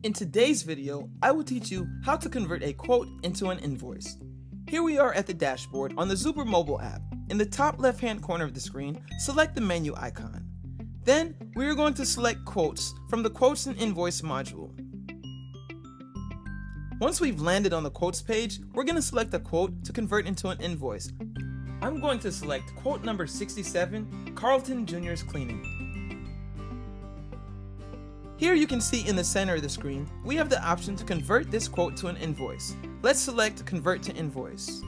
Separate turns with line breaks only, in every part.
In today's video, I will teach you how to convert a quote into an invoice. Here we are at the dashboard on the Zuper mobile app. In the top left-hand corner of the screen, select the menu icon. Then, we are going to select Quotes from the Quotes and Invoice module. Once we've landed on the Quotes page, we're going to select a quote to convert into an invoice. I'm going to select quote number 67, Carlton Jr.'s Cleaning. Here you can see in the center of the screen, we have the option to convert this quote to an invoice. Let's select Convert to Invoice.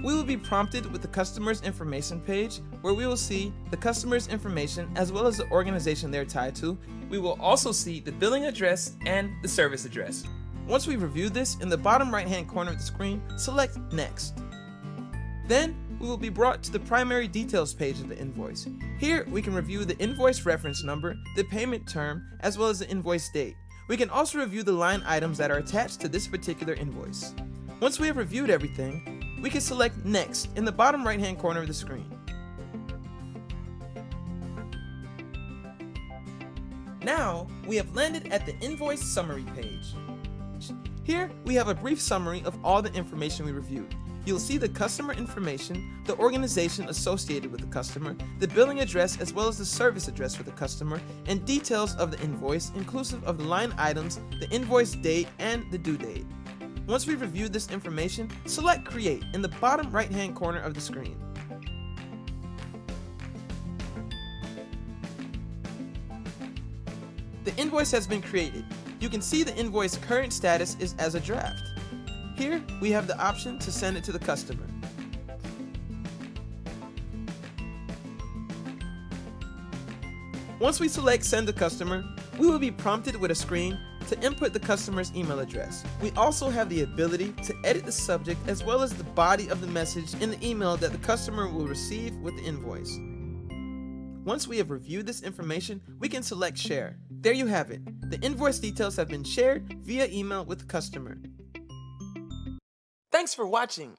We will be prompted with the customer's information page, where we will see the customer's information as well as the organization they're tied to. We will also see the billing address and the service address. Once we review this, in the bottom right-hand corner of the screen, select Next. Then, we will be brought to the primary details page of the invoice. Here, we can review the invoice reference number, the payment term, as well as the invoice date. We can also review the line items that are attached to this particular invoice. Once we have reviewed everything, we can select Next in the bottom right-hand corner of the screen. Now, we have landed at the invoice summary page. Here, we have a brief summary of all the information we reviewed. You'll see the customer information, the organization associated with the customer, the billing address as well as the service address for the customer, and details of the invoice inclusive of the line items, the invoice date, and the due date. Once we've reviewed this information, select Create in the bottom right-hand corner of the screen. The invoice has been created. You can see the invoice current status is as a draft. Here, we have the option to send it to the customer. Once we select Send to Customer, we will be prompted with a screen to input the customer's email address. We also have the ability to edit the subject as well as the body of the message in the email that the customer will receive with the invoice. Once we have reviewed this information, we can select Share. There you have it. The invoice details have been shared via email with the customer. Thanks for watching.